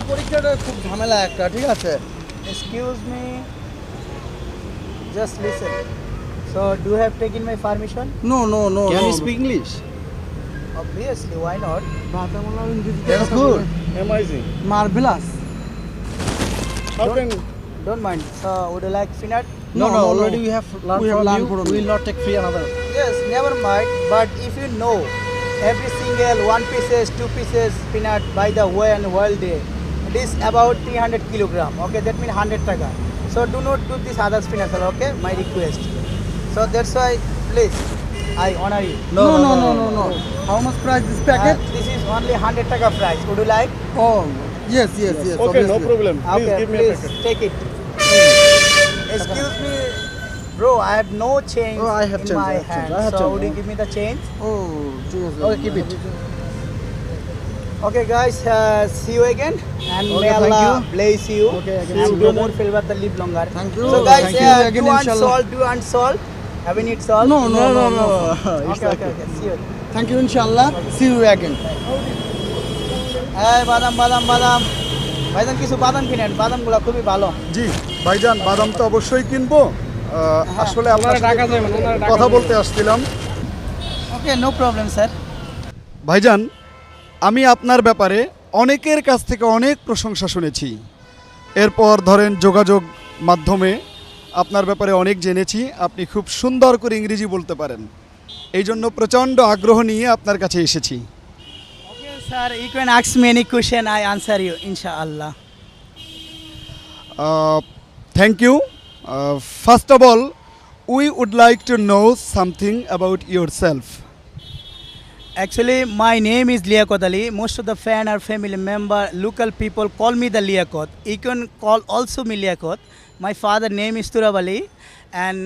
পরীক্ষাটা খুব ঝামেলা একটা, ঠিক আছে? Excuse me, just listen. So, do you have taken my permission? No no no Can you speak English? Obviously, why not? বাদামওয়ালা ইংরেজিতে That's কথা good. বলে। Amazing. Marvellous. How can? Don't mind. So, would you like peanut? No, no, Already no. we have learned We have from learned you. from We you. will not take free another. Yes, never mind. But if you know every single 1 pieces, 2 pieces peanut by the way and whole day, it is about 300 kilogram. Okay, that means 100 taka. So do not do this other peanut, okay? My request. So that's why, please, I honor you. No, no, no, no, no. How much price this packet? This is only 100 taka price. Would you like? Oh, yes, yes, yes. Okay, no obviously. problem. Please Okay, give me a please packet. take it. Excuse me, bro. I have no change Oh, I have in change, my I have change, hand. I have So change. would you give me the change? Oh, ঠিক আছে। Okay, keep it. Okay, guys. See you again, and Okay, may thank Allah you. bless you. Okay, again. and See you, do brother. more favor to live longer. Thank you. So, guys, Thank you. Again, do want inshallah. salt? Do want salt? Have you need salt? No, no, no, no. Okay, okay, okay. See you. Thank you, inshallah. See you again. Hey, বাদাম বাদাম বাদাম ভাইজান কিছু বাদাম কিনেন বাদামগুলো খুবই ভালো জি ভাইজান, বাদাম তো অবশ্যই কিনবো। আসলে আপনার সাথে টাকা দেবেন, ওনারা টাকা কথা দেবেন। বলতে আসছিলাম। ওকে নো প্রবলেম স্যার ভাইজান, আমি আপনার ব্যাপারে অনেকের কাছ থেকে অনেক প্রশংসা শুনেছি। এরপর ধরেন যোগাযোগ মাধ্যমে আপনার ব্যাপারে অনেক জেনেছি। আপনি খুব সুন্দর করে ইংরেজি বলতে পারেন, এই জন্য প্রচণ্ড আগ্রহ নিয়ে আপনার কাছে এসেছি। Okay sir you can ask me any question I answer you ইনশাআল্লাহ thank you. First of all, we would like to know something about yourself. Actually, my name is Liakot Ali. Most of the fan or family member, local people call me the Liakot. You can call also me Liakot. My father name is Turab Ali, and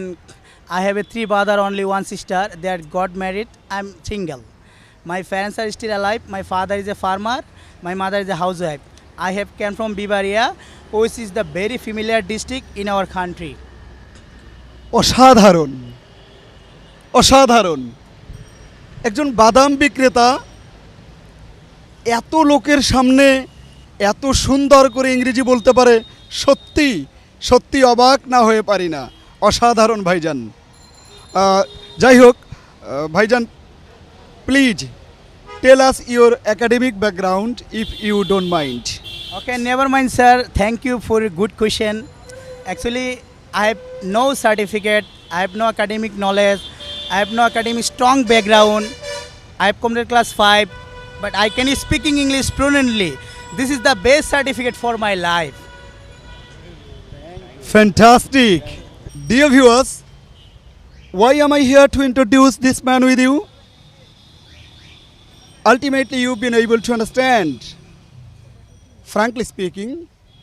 I have a 3 brother, only 1 sister. They are got married. I'm single. My parents are still alive. My father is a farmer. My mother is a housewife. I have came from Bibaria, which is the very familiar district in our country. অসাধারণ, অসাধারণ। একজন বাদাম বিক্রেতা এত লোকের সামনে এত সুন্দর করে ইংরেজি বলতে পারে, সত্যি সত্যি অবাক না হয়ে পারি না। অসাধারণ ভাইজান। যাই হোক ভাইজান, please tell us your academic background if you don't mind. Okay, never mind, sir. Thank you for a good question. Actually, I have no certificate. I have no academic knowledge. I have no academic strong background. I have completed class 5, but I can speaking English fluently. This is the best certificate for my life. Fantastic. Dear viewers, why am I here to introduce this man with you? Ultimately, you've been able to understand. Frankly speaking,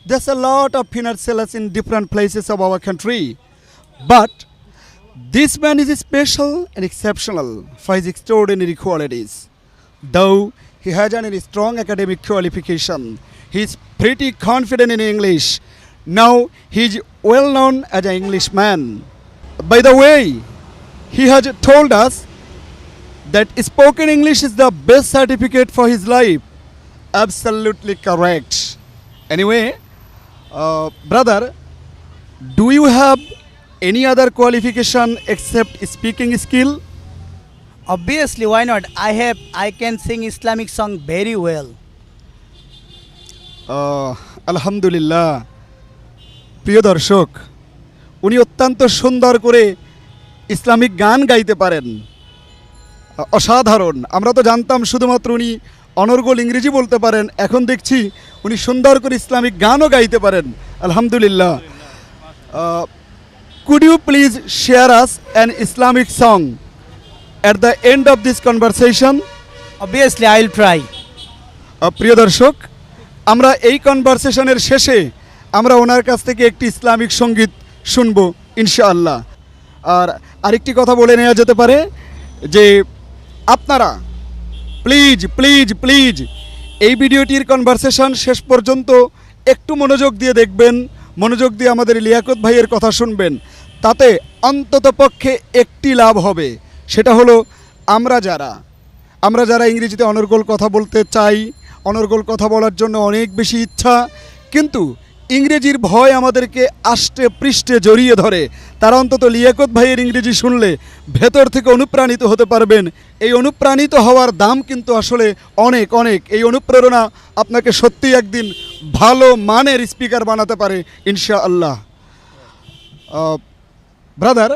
there's a lot of peanut sellers in different places of our country. But this man is special and exceptional for his extraordinary qualities. Though he has a strong academic qualification, he is pretty confident in English. Now he is well known as an Englishman. By the way, he has told us that spoken English is the best certificate for his life. Absolutely correct. Anyway, brother, do you have any other qualification except speaking skill? Obviously, why not? I can sing Islamic song very well. আলহামদুলিল্লাহ। প্রিয় দর্শক, উনি অত্যন্ত সুন্দর করে Islamic গান গাইতে পারেন। অসাধারণ। আমরা তো জানতাম শুধুমাত্র উনি অনর্গল ইংরেজি বলতে পারেন, এখন দেখছি উনি সুন্দর করে ইসলামিক গানও গাইতে পারেন। আলহামদুলিল্লাহ। Could you please share us an Islamic song at the end of this conversation? Obviously, I will try. প্রিয় দর্শক, আমরা এই কনভারসেশনের শেষে আমরা ওনার কাছ থেকে একটি ইসলামিক সঙ্গীত শুনব ইনশাআল্লাহ। আর আরেকটি কথা বলে নেওয়া যেতে পারে যে আপনারা প্লিজ প্লিজ প্লিজ এই ভিডিওটির কনভারসেশন শেষ পর্যন্ত একটু মনোযোগ দিয়ে দেখবেন, মনোযোগ দিয়ে আমাদের লিয়াকত ভাইয়ের কথা শুনবেন। তাতে অন্ততপক্ষে একটি লাভ হবে, সেটা হলো আমরা যারা ইংরেজিতে অনর্গল কথা বলতে চাই অনর্গল কথা বলার জন্য অনেক বেশি ইচ্ছা, কিন্তু ইংরেজির ভয় আমাদেরকে আষ্টে পৃষ্ঠে জড়িয়ে ধরে। তারা অন্তত লিয়াকত ভাইয়ের ইংরেজি শুনলে ভেতর থেকে অনুপ্রাণিত হতে পারবেন। এই অনুপ্রাণিত হওয়ার দাম কিন্তু আসলে অনেক অনেক। এই অনুপ্রেরণা আপনাকে সত্যি একদিন ভালো মানের স্পিকার বানাতে পারে ইনশাআল্লাহ। Brother,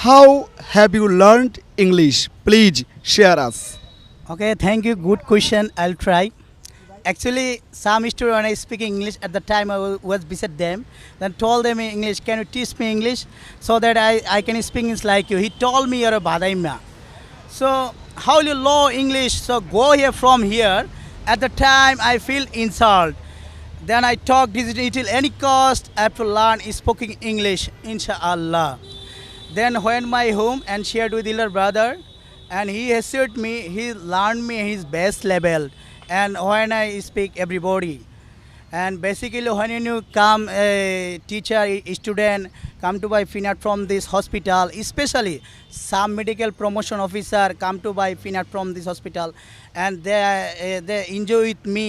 how have you learned English? Please share us. Okay, thank you. Good question. I'll try. Actually, some students when I speak English at the time I was beside them, then told them in English, can you teach me English so that I can speak English like you? He told me you're a Badaima. So how will you know English? So go here from here. At the time I feel insult. Then I talk digital any cost. I have to learn speaking English, inshallah. Then when my home and shared with elder brother, and he assured me, he learned me his best level. And when I speak everybody, and basically when you come a teacher, a student come to buy finance from this hospital, especially some medical promotion officer come to buy finance from this hospital, and they enjoy with me,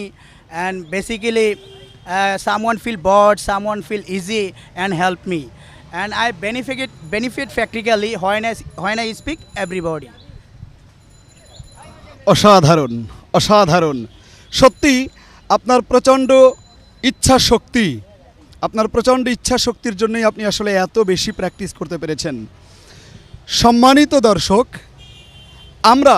and basically someone feel bored, someone feel easy and help me, and I benefit practically when I speak everybody. অসাধারণ, অসাধারণ। সত্যি আপনার প্রচণ্ড ইচ্ছা শক্তির জন্যই আপনি আসলে এত বেশি প্র্যাকটিস করতে পেরেছেন। সম্মানিত দর্শক, আমরা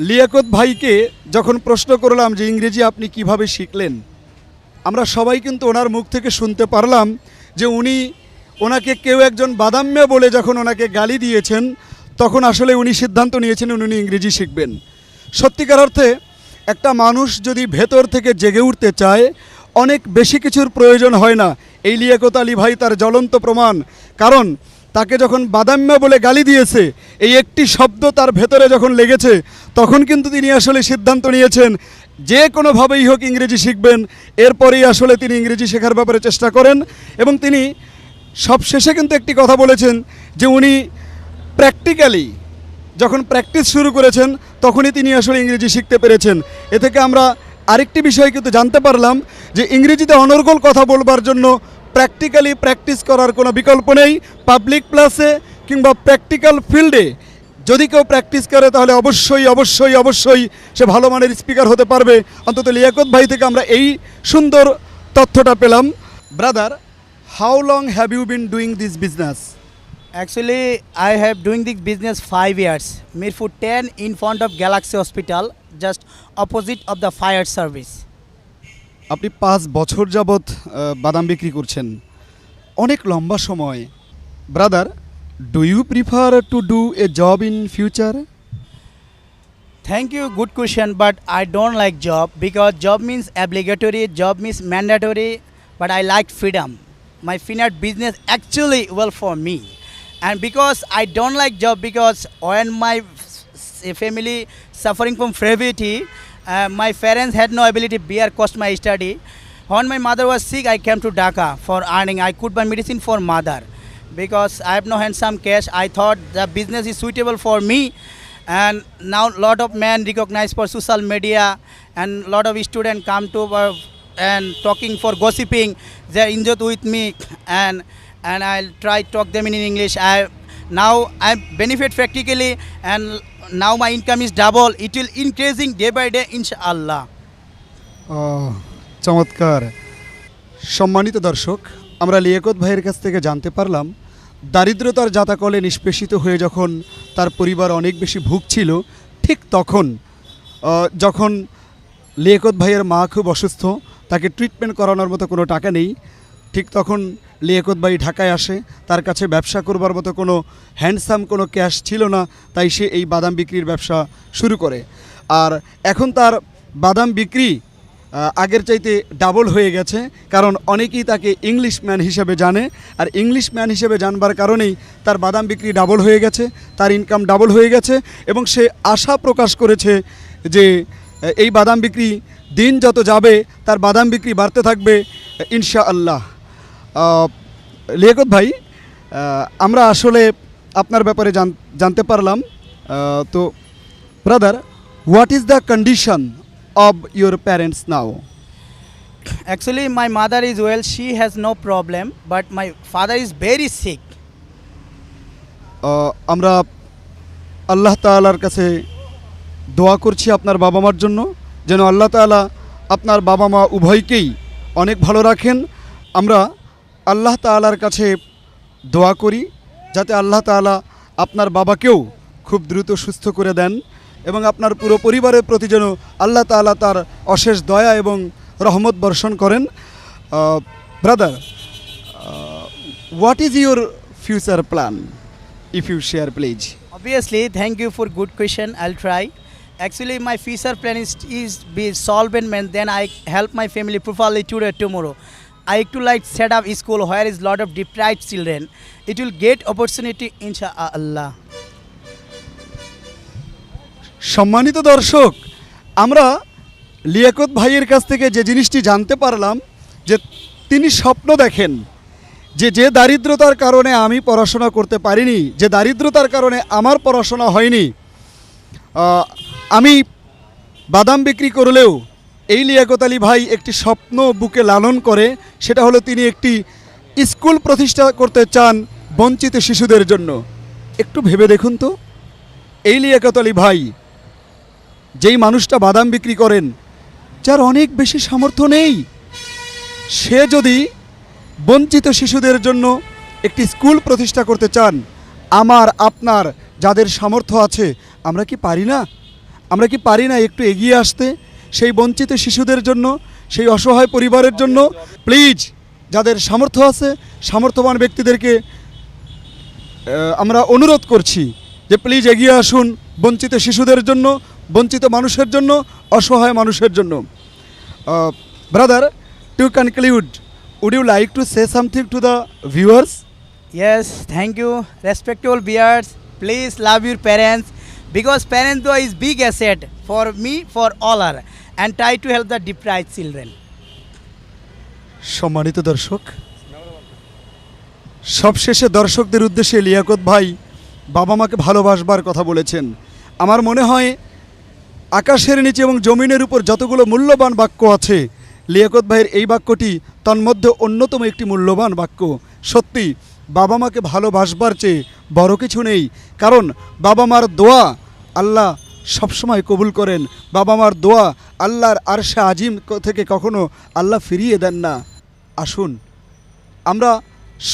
লিয়াকত ভাইকে যখন প্রশ্ন করলাম যে ইংরেজি আপনি কিভাবে শিখলেন, আমরা সবাই কিন্তু ওনার মুখ থেকে শুনতে পারলাম যে ওনাকে কেউ একজন বাদাম্যা বলে যখন ওনাকে গালি দিয়েছেন, তখন আসলে উনি সিদ্ধান্ত নিয়েছেন উনি ইংরেজি শিখবেন। সত্যিকার অর্থে একটা মানুষ যদি ভেতর থেকে জেগে উঠতে চায়, অনেক বেশি কিছুর প্রয়োজন হয় না। এই লিয়াকত আলী ভাই তার জ্বলন্ত প্রমাণ। কারণ তাকে যখন বাদাম্যা বলে গালি দিয়েছে, এই একটি শব্দ তার ভেতরে যখন লেগেছে, তখন কিন্তু তিনি আসলে সিদ্ধান্ত নিয়েছেন যে কোনোভাবেই হোক ইংরেজি শিখবেন। এরপরেই আসলে তিনি ইংরেজি শেখার ব্যাপারে চেষ্টা করেন, এবং তিনি সবশেষে কিন্তু একটি কথা বলেছেন যে উনি প্র্যাকটিক্যালি যখন প্র্যাকটিস শুরু করেছেন, তখনই তিনি আসলে ইংরেজি শিখতে পেরেছেন। এ থেকে আমরা আরেকটি বিষয় কিন্তু জানতে পারলাম যে ইংরেজিতে অনর্গল কথা বলবার জন্য প্র্যাকটিক্যালি প্র্যাকটিস করার কোনো বিকল্প নেই। পাবলিক প্লেসে কিংবা প্র্যাকটিক্যাল ফিল্ডে যদি কেউ প্র্যাকটিস করে, তাহলে অবশ্যই অবশ্যই অবশ্যই সে ভালো মানের স্পিকার হতে পারবে। অন্তত লিয়াকত ভাই থেকে আমরা এই সুন্দর তথ্যটা পেলাম। Brother, how long have you been doing this business? Actually, I have doing this business 5 years. Mirpur 10 in front of Galaxy Hospital, just opposite of the fire service. আপনি 5 বছর যাবৎ বাদাম বিক্রি করছেন, অনেক লম্বা সময়। Brother, do you prefer to do a job in future? Thank you, good question, but I don't like job because job means obligatory, job means mandatory, but I like freedom. My finance business actually well for me. And because I don't like job, because when my family suffering from poverty, my parents had no ability to bear cost my study. When my mother was sick, I came to Dhaka for earning. I could buy medicine for mother. Because I have no handsome cash, I thought the business is suitable for me. And now lot of men recognize for social media, and lot of students come to and talking for gossiping. They are enjoyed with me, and I'll try talk them in English. Now I benefit practically, and now my income is double. It will increasing day by day, inshallah. চমৎকার। সম্মানিত দর্শক, আমরা লিয়াকত ভাইয়ের কাছ থেকে জানতে পারলাম দারিদ্রতার জাতাকলে নিষ্পেষিত হয়ে যখন তার পরিবার অনেক বেশি ভুগছিল, ঠিক তখন যখন লিয়াকত ভাইয়ের মা খুব অসুস্থ, তাকে ট্রিটমেন্ট করানোর মতো কোনো টাকা নেই, ঠিক তখন লিয়াকত ভাই ঢাকায় আসে। তার কাছে ব্যবসা করবার মতো কোনো হ্যান্ডসাম কোনো ক্যাশ ছিল না, তাই সে এই বাদাম বিক্রির ব্যবসা শুরু করে। আর এখন তার বাদাম বিক্রি আগের চাইতে ডাবল হয়ে গেছে, কারণ অনেকেই তাকে ইংলিশ ম্যান হিসেবে জানে। আর ইংলিশ ম্যান হিসেবে জানবার কারণেই তার বাদাম বিক্রি ডাবল হয়ে গেছে, তার ইনকাম ডাবল হয়ে গেছে, এবং সে আশা প্রকাশ করেছে যে এই বাদাম বিক্রি দিন যত যাবে তার বাদাম বিক্রি বাড়তে থাকবে ইনশাআল্লাহ। লিয়াকত ভাই, আমরা আসলে আপনার ব্যাপারে জানতে পারলাম। তো brother, what is the condition of your parents now? Actually, my mother is well, she has no problem, but my father is very sick. আমরা আল্লাহ তাআলার কাছে দোয়া করছি আপনার বাবা মার জন্য, যেন আল্লাহ তাআলা আপনার বাবা মা উভয়কেই অনেক ভালো রাখেন। আমরা আল্লাহ তাআলার কাছে দোয়া করি যাতে আল্লাহ তাআলা আপনার বাবাকেও খুব দ্রুত সুস্থ করে দেন এবং আপনার পুরো পরিবারের প্রতি যেন আল্লাহ তাআলা তার অশেষ দয়া এবং রহমত বর্ষণ করেন। Brother, what is your future plan? If you share, please. Obviously, thank you for good question. I'll try. Actually, my future plan is be solvent man. Then I help my family properly today tomorrow. I to like set up a school where is lot of deprived children. It will get opportunity inshallah. সম্মানিত দর্শক, আমরা লিয়াকত ভাইয়ের কাছ থেকে যে জিনিসটি জানতে পারলাম যে তিনি স্বপ্ন দেখেন যে দারিদ্রতার কারণে আমি পড়াশোনা করতে পারিনি, যে দারিদ্রতার কারণে আমার পড়াশোনা হয়নি, আমি বাদাম বিক্রি করলেও এই লিয়াকত আলী ভাই একটি স্বপ্ন বুকে লালন করে, সেটা হলো তিনি একটি স্কুল প্রতিষ্ঠা করতে চান বঞ্চিত শিশুদের জন্য। একটু ভেবে দেখুন তো, এই লিয়াকত আলী ভাই যেই মানুষটা বাদাম বিক্রি করেন, যার অনেক বেশি সামর্থ্য নেই, সে যদি বঞ্চিত শিশুদের জন্য একটি স্কুল প্রতিষ্ঠা করতে চান, আমার আপনার যাদের সামর্থ্য আছে আমরা কি পারি না? আমরা কি পারি না একটু এগিয়ে আসতে সেই বঞ্চিত শিশুদের জন্য, সেই অসহায় পরিবারের জন্য? প্লিজ, যাদের সামর্থ্য আছে সামর্থ্যবান ব্যক্তিদেরকে আমরা অনুরোধ করছি যে প্লিজ এগিয়ে আসুন বঞ্চিত শিশুদের জন্য, বঞ্চিত মানুষের জন্য, অসহায় মানুষের জন্য। Brother, to conclude, would you like to say something to the viewers? Yes, thank you. Respectable viewers, please love your parents because parents though is big asset for me, for all are, and try to help the deprived children. সম্মানিত দর্শক, সবশেষে দর্শকদের উদ্দেশ্যে লিয়াকত ভাই বাবা মাকে ভালোবাসবার কথা বলেছেন। আমার মনে হয় আকাশের নিচে এবং জমিনের উপর যতগুলো মূল্যবান বাক্য আছে, লিয়াকত ভাইয়ের এই বাক্যটি তন্মধ্যে অন্যতম একটি মূল্যবান বাক্য। সত্যি বাবা মাকে ভালোবাসবার চেয়ে বড় কিছু নেই, কারণ বাবা মার দোয়া আল্লাহ সবসময় কবুল করেন। বাবা মার দোয়া আল্লাহর আরশে আজিম থেকে কখনো আল্লাহ ফিরিয়ে দেন না। আসুন আমরা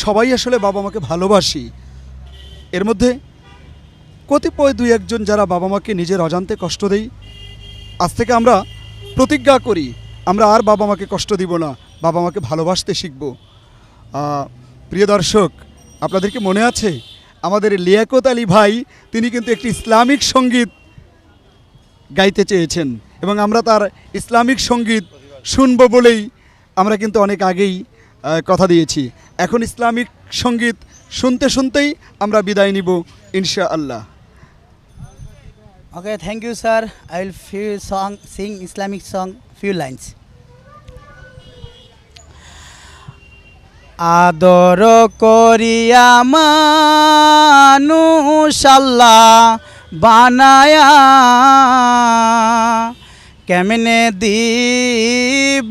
সবাই আসলে বাবা মাকে ভালোবাসি। এর মধ্যে কতিপয় দুই একজন যারা বাবা মাকে নিজের অজান্তে কষ্ট দেই, আজ থেকে আমরা প্রতিজ্ঞা করি আমরা আর বাবা মাকে কষ্ট দিব না, বাবা মাকে ভালোবাসতে শিখব। প্রিয় দর্শক, আপনাদেরকে মনে আছে আমাদের লিয়াকত আলী ভাই তিনি কিন্তু একটি ইসলামিক সঙ্গীত গাইতে চেয়েছেন এবং আমরা তার ইসলামিক সঙ্গীত শুনব বলেই আমরা কিন্তু অনেক আগেই কথা দিয়েছি। এখন ইসলামিক সঙ্গীত শুনতে শুনতেই আমরা বিদায় নিব ইনশাআল্লাহ। Okay, thank you, sir. I will sing Islamic song, few lines. আদর করিয়া মানুষ আল্লাহ বানায়া, কেমনে দিবেন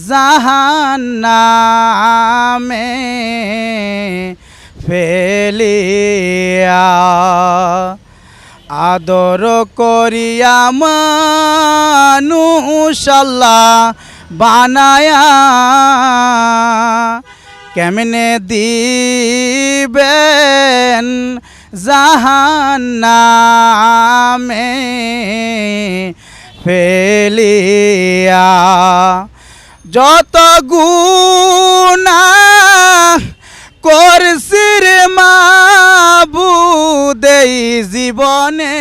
জাহান্নামে ফেলিয়া। আদর করিয়া মানুষ আল্লাহ বানায়া, কেমনে দিবেন জাহান্নামে ফেলিয়া। যত গুনাহ করছি রে মাবুদ এই জীবনে,